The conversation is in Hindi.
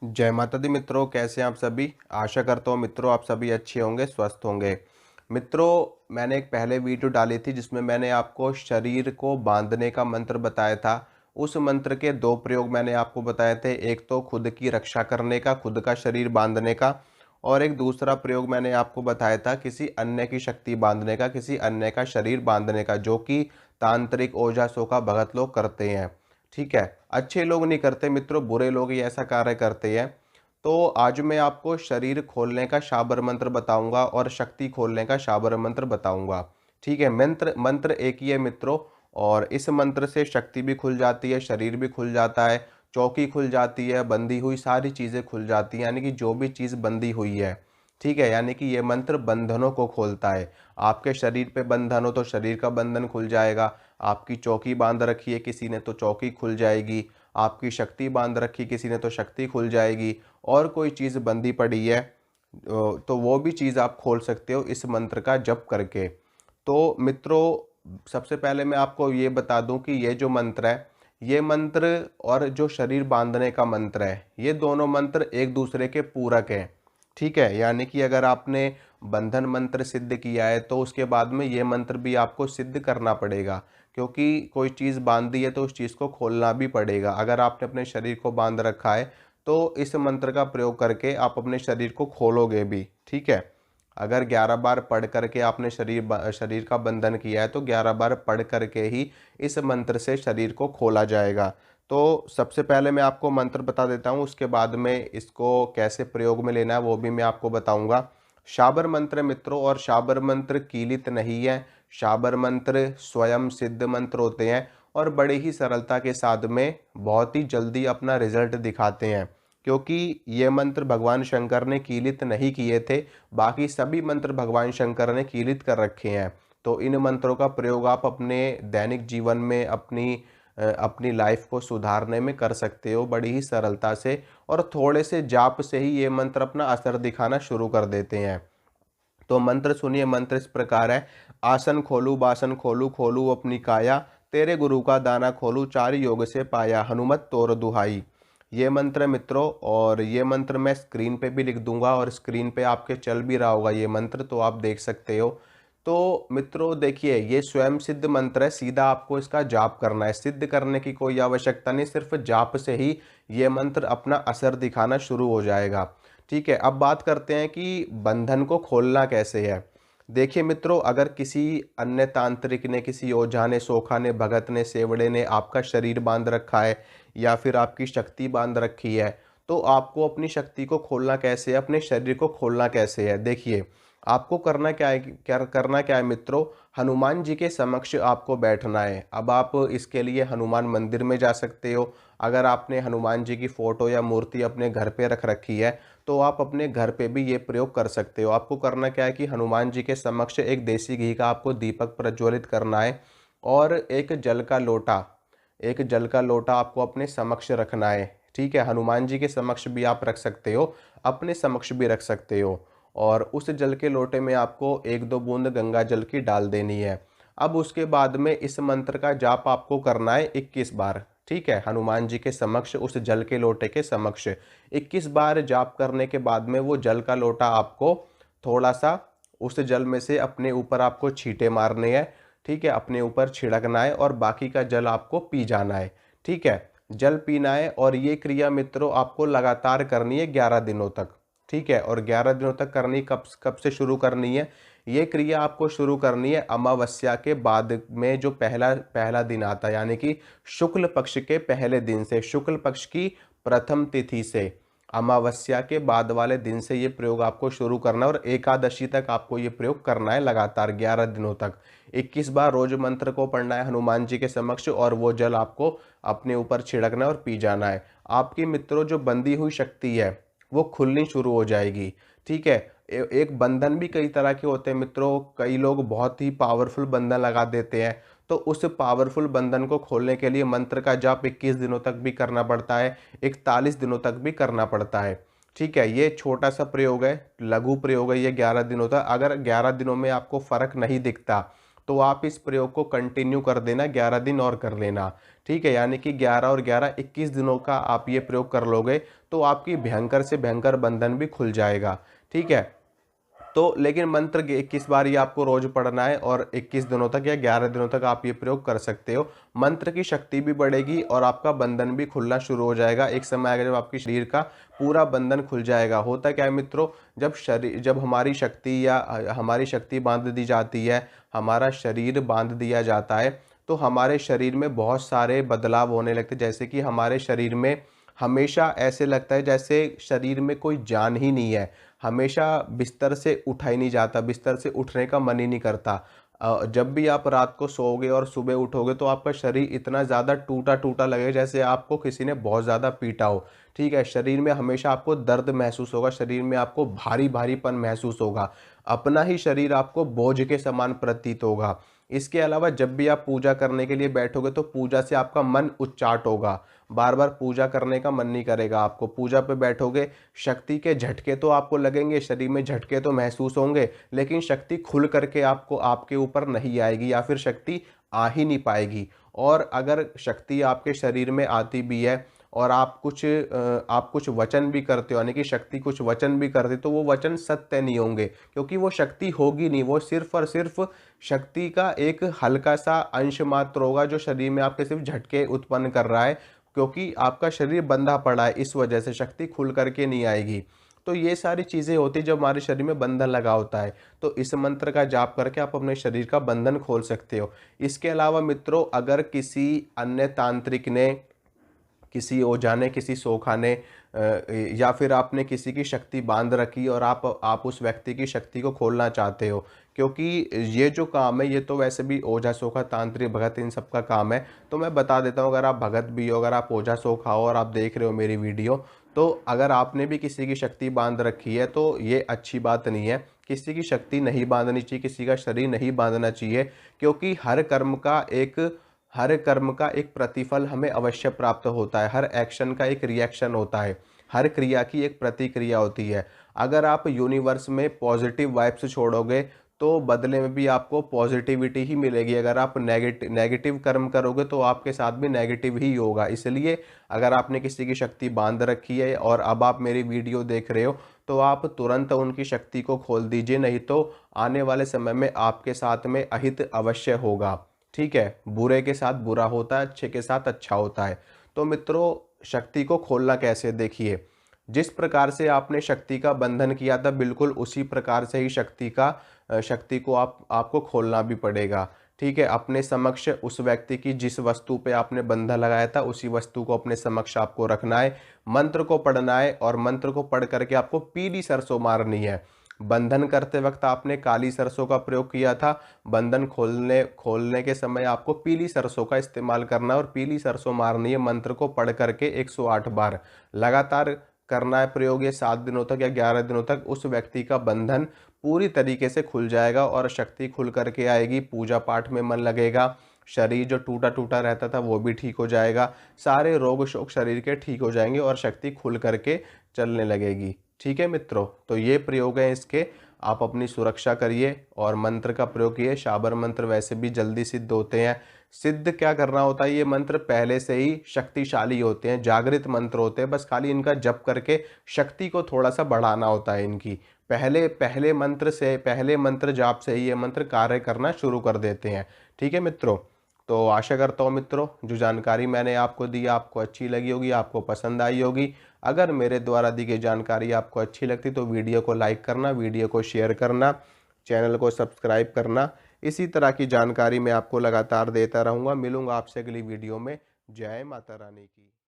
जय माता दी मित्रों, कैसे हैं आप सभी। आशा करता हूँ मित्रों आप सभी अच्छे होंगे, स्वस्थ होंगे। मित्रों, मैंने एक पहले वीडियो डाली थी जिसमें मैंने आपको शरीर को बांधने का मंत्र बताया था। उस मंत्र के दो प्रयोग मैंने आपको बताए थे, एक तो खुद की रक्षा करने का, खुद का शरीर बांधने का, और एक दूसरा प्रयोग मैंने आपको बताया था किसी अन्य की शक्ति बांधने का, किसी अन्य का शरीर बांधने का, जो कि तांत्रिक ओझासों का भगत लोग करते हैं। ठीक है, अच्छे लोग नहीं करते मित्रों, बुरे लोग ही ऐसा कार्य करते हैं। तो आज मैं आपको शरीर खोलने का शाबर मंत्र बताऊंगा और शक्ति खोलने का शाबर मंत्र बताऊंगा। ठीक है, मंत्र मंत्र एक ही है मित्रों, और इस मंत्र से शक्ति भी खुल जाती है, शरीर भी खुल जाता है, चौकी खुल जाती है, बंधी हुई सारी चीज़ें खुल जाती हैं, यानी कि जो भी चीज़ बंधी हुई है। ठीक है, यानी कि ये मंत्र बंधनों को खोलता है। आपके शरीर पे बंधन हो तो शरीर का बंधन खुल जाएगा। आपकी चौकी बांध रखी है किसी ने तो चौकी खुल जाएगी। आपकी शक्ति बांध रखी किसी ने तो शक्ति खुल जाएगी। और कोई चीज़ बंधी पड़ी है तो वो भी चीज़ आप खोल सकते हो इस मंत्र का जप करके। तो मित्रों, सबसे पहले मैं आपको ये बता दूं कि ये जो मंत्र है, ये मंत्र और जो शरीर बांधने का मंत्र है, ये दोनों मंत्र एक दूसरे के पूरक हैं। ठीक है, यानी कि अगर आपने बंधन मंत्र सिद्ध किया है तो उसके बाद में ये मंत्र भी आपको सिद्ध करना पड़ेगा, क्योंकि कोई चीज़ बांधी है तो उस चीज़ को खोलना भी पड़ेगा। अगर आपने अपने शरीर को बांध रखा है तो इस मंत्र का प्रयोग करके आप अपने शरीर को खोलोगे भी। ठीक है, अगर 11 बार पढ़ करके आपने शरीर का बंधन किया है तो 11 बार पढ़ करके ही इस मंत्र से शरीर को खोला जाएगा। तो सबसे पहले मैं आपको मंत्र बता देता हूँ, उसके बाद में इसको कैसे प्रयोग में लेना है वो भी मैं आपको बताऊंगा। शाबर मंत्र मित्रों, और शाबर मंत्र कीलित नहीं है। शाबर मंत्र स्वयं सिद्ध मंत्र होते हैं और बड़े ही सरलता के साथ में बहुत ही जल्दी अपना रिजल्ट दिखाते हैं, क्योंकि ये मंत्र भगवान शंकर ने कीलित नहीं किए थे। बाकी सभी मंत्र भगवान शंकर ने कीलित कर रखे हैं। तो इन मंत्रों का प्रयोग आप अपने दैनिक जीवन में अपनी लाइफ को सुधारने में कर सकते हो बड़ी ही सरलता से, और थोड़े से जाप से ही ये मंत्र अपना असर दिखाना शुरू कर देते हैं। तो मंत्र सुनिए, मंत्र इस प्रकार है। आसन खोलू बासन खोलू खोलू अपनी काया, तेरे गुरु का दाना खोलू चार योग से पाया, हनुमत तोर दुहाई। ये मंत्र है मित्रों, और ये मंत्र मैं स्क्रीन पे भी लिख दूंगा और स्क्रीन पे आपके चल भी रहा होगा ये मंत्र, तो आप देख सकते हो। तो मित्रों देखिए, ये स्वयं सिद्ध मंत्र है, सीधा आपको इसका जाप करना है, सिद्ध करने की कोई आवश्यकता नहीं, सिर्फ जाप से ही ये मंत्र अपना असर दिखाना शुरू हो जाएगा। ठीक है, अब बात करते हैं कि बंधन को खोलना कैसे है। देखिए मित्रों, अगर किसी अन्य तांत्रिक ने, किसी ओझा ने, सोखा ने, भगत ने, सेवड़े ने आपका शरीर बांध रखा है या फिर आपकी शक्ति बांध रखी है, तो आपको अपनी शक्ति को खोलना कैसे है, अपने शरीर को खोलना कैसे है। देखिए, आपको करना क्या है, करना क्या है मित्रों, हनुमान जी के समक्ष आपको बैठना है। अब आप इसके लिए हनुमान मंदिर में जा सकते हो। अगर आपने हनुमान जी की फोटो या मूर्ति अपने घर पे रख रखी है तो आप अपने घर पे भी ये प्रयोग कर सकते हो। आपको करना क्या है कि हनुमान जी के समक्ष एक देसी घी का आपको दीपक प्रज्वलित करना है, और एक जल का लोटा आपको अपने समक्ष रखना है। ठीक है, हनुमान जी के समक्ष भी आप रख सकते हो, अपने समक्ष भी रख सकते हो, और उस जल के लोटे में आपको एक दो बूंद गंगा जल की डाल देनी है। अब उसके बाद में इस मंत्र का जाप आपको करना है 21 बार। ठीक है, हनुमान जी के समक्ष उस जल के लोटे के समक्ष 21 बार जाप करने के बाद में वो जल का लोटा आपको थोड़ा सा उस जल में से अपने ऊपर आपको छींटे मारने हैं। ठीक है, अपने ऊपर छिड़कना है और बाकी का जल आपको पी जाना है। ठीक है, जल पीना है, और ये क्रिया मित्रों आपको लगातार करनी है 11 दिनों तक। ठीक है, और 11 दिनों तक करनी कब कब से शुरू करनी है, ये क्रिया आपको शुरू करनी है अमावस्या के बाद में, जो पहला पहला दिन आता है, यानी कि शुक्ल पक्ष के पहले दिन से, शुक्ल पक्ष की प्रथम तिथि से, अमावस्या के बाद वाले दिन से ये प्रयोग आपको शुरू करना है, और एकादशी तक आपको ये प्रयोग करना है लगातार 11 दिनों तक। 21 बार रोज मंत्र को पढ़ना है हनुमान जी के समक्ष, और वो जल आपको अपने ऊपर छिड़कना है और पी जाना है। आपकी मित्रों जो बंधी हुई शक्ति है वो खुलनी शुरू हो जाएगी। ठीक है, एक बंधन भी कई तरह के होते हैं मित्रों, कई लोग बहुत ही पावरफुल बंधन लगा देते हैं। तो उस पावरफुल बंधन को खोलने के लिए मंत्र का जाप 21 दिनों तक भी करना पड़ता है, 41 दिनों तक भी करना पड़ता है। ठीक है, ये छोटा सा प्रयोग है, लघु प्रयोग है ये 11 दिनों तक। अगर 11 दिनों में आपको फर्क नहीं दिखता तो आप इस प्रयोग को कंटिन्यू कर देना, 11 दिन और कर लेना। ठीक है, यानी कि 11 और 11 21 दिनों का आप ये प्रयोग कर लोगे तो आपकी भयंकर से भयंकर बंधन भी खुल जाएगा। ठीक है, तो लेकिन मंत्र 21 बार ये आपको रोज पढ़ना है और 21 दिनों तक या 11 दिनों तक आप ये प्रयोग कर सकते हो। मंत्र की शक्ति भी बढ़ेगी और आपका बंधन भी खुलना शुरू हो जाएगा। एक समय आएगा जब आपके शरीर का पूरा बंधन खुल जाएगा। होता क्या है मित्रों, जब हमारी शक्ति या हमारी शक्ति बांध दी जाती है, हमारा शरीर बांध दिया जाता है, तो हमारे शरीर में बहुत सारे बदलाव होने लगते हैं। जैसे कि हमारे शरीर में हमेशा ऐसे लगता है जैसे शरीर में कोई जान ही नहीं है, हमेशा बिस्तर से उठा ही नहीं जाता, बिस्तर से उठने का मन ही नहीं करता। जब भी आप रात को सोओगे और सुबह उठोगे तो आपका शरीर इतना ज़्यादा टूटा टूटा लगेगा जैसे आपको किसी ने बहुत ज़्यादा पीटा हो। ठीक है, शरीर में हमेशा आपको दर्द महसूस होगा, शरीर में आपको भारी भारीपन महसूस होगा, अपना ही शरीर आपको बोझ के समान प्रतीत होगा। इसके अलावा जब भी आप पूजा करने के लिए बैठोगे तो पूजा से आपका मन उच्चाट होगा, बार बार पूजा करने का मन नहीं करेगा आपको। पूजा पे बैठोगे, शक्ति के झटके तो आपको लगेंगे, शरीर में झटके तो महसूस होंगे, लेकिन शक्ति खुल करके आपको आपके ऊपर नहीं आएगी या फिर शक्ति आ ही नहीं पाएगी। और अगर शक्ति आपके शरीर में आती भी है और आप कुछ वचन भी करते हो, यानी कि शक्ति कुछ वचन भी करती, तो वो वचन सत्य नहीं होंगे, क्योंकि वो शक्ति होगी नहीं, वो सिर्फ और सिर्फ शक्ति का एक हल्का सा अंश मात्र होगा जो शरीर में आपके सिर्फ झटके उत्पन्न कर रहा है, क्योंकि आपका शरीर बंधा पड़ा है, इस वजह से शक्ति खुल करके नहीं आएगी। तो ये सारी चीज़ें होती जब हमारे शरीर में बंधन लगा होता है, तो इस मंत्र का जाप करके आप अपने शरीर का बंधन खोल सकते हो। इसके अलावा मित्रों, अगर किसी अन्य तांत्रिक ने, किसी ओझा ने, किसी सोखा ने या फिर आपने किसी की शक्ति बांध रखी और आप उस व्यक्ति की शक्ति को खोलना चाहते हो, क्योंकि ये जो काम है ये तो वैसे भी ओझा सोखा तांत्रिक भगत इन सब का काम है। तो मैं बता देता हूँ, अगर आप भगत भी हो, अगर आप ओझा सोखा हो और आप देख रहे हो मेरी वीडियो, तो अगर आपने भी किसी की शक्ति बांध रखी है तो ये अच्छी बात नहीं है। किसी की शक्ति नहीं बांधनी चाहिए, किसी का शरीर नहीं बांधना चाहिए, क्योंकि हर कर्म का एक प्रतिफल हमें अवश्य प्राप्त होता है, हर एक्शन का एक रिएक्शन होता है, हर क्रिया की एक प्रतिक्रिया होती है। अगर आप यूनिवर्स में पॉजिटिव वाइब्स छोड़ोगे तो बदले में भी आपको पॉजिटिविटी ही मिलेगी। अगर आप नेगेटिव कर्म करोगे तो आपके साथ भी नेगेटिव ही होगा। इसलिए अगर आपने किसी की शक्ति बांध रखी है और अब आप मेरी वीडियो देख रहे हो तो आप तुरंत उनकी शक्ति को खोल दीजिए, नहीं तो आने वाले समय में आपके साथ में अहित अवश्य होगा। ठीक है, बुरे के साथ बुरा होता है, अच्छे के साथ अच्छा होता है। तो मित्रों, शक्ति को खोलना कैसे, देखिए, जिस प्रकार से आपने शक्ति का बंधन किया था बिल्कुल उसी प्रकार से ही शक्ति को आपको खोलना भी पड़ेगा। ठीक है, अपने समक्ष उस व्यक्ति की जिस वस्तु पे आपने बंधन लगाया था उसी वस्तु को अपने समक्ष आपको रखना है, मंत्र को पढ़ना है और मंत्र को पढ़ करके आपको पीली सरसों मारनी है। बंधन करते वक्त आपने काली सरसों का प्रयोग किया था, बंधन खोलने के समय आपको पीली सरसों का इस्तेमाल करना है और पीली सरसों मारनी है। मंत्र को पढ़ करके 108 बार लगातार करना है प्रयोग। ये 7 दिनों तक या 11 दिनों तक उस व्यक्ति का बंधन पूरी तरीके से खुल जाएगा और शक्ति खुल करके आएगी। पूजा पाठ में मन लगेगा, शरीर जो टूटा टूटा रहता था वो भी ठीक हो जाएगा, सारे रोग शोक शरीर के ठीक हो जाएंगे और शक्ति खुल करके चलने लगेगी। ठीक है मित्रों, तो ये प्रयोग है इसके, आप अपनी सुरक्षा करिए और मंत्र का प्रयोग किए। शाबर मंत्र वैसे भी जल्दी सिद्ध होते हैं। सिद्ध क्या करना होता है, ये मंत्र पहले से ही शक्तिशाली होते हैं, जागृत मंत्र होते हैं, बस खाली इनका जप करके शक्ति को थोड़ा सा बढ़ाना होता है इनकी। पहले मंत्र जाप से ही ये मंत्र कार्य करना शुरू कर देते हैं। ठीक है मित्रों, तो आशा करता हूँ मित्रों जो जानकारी मैंने आपको दी आपको अच्छी लगी होगी, आपको पसंद आई होगी। अगर मेरे द्वारा दी गई जानकारी आपको अच्छी लगती तो वीडियो को लाइक करना, वीडियो को शेयर करना, चैनल को सब्सक्राइब करना। इसी तरह की जानकारी मैं आपको लगातार देता रहूँगा। मिलूँगा आपसे अगली वीडियो में। जय माता रानी की।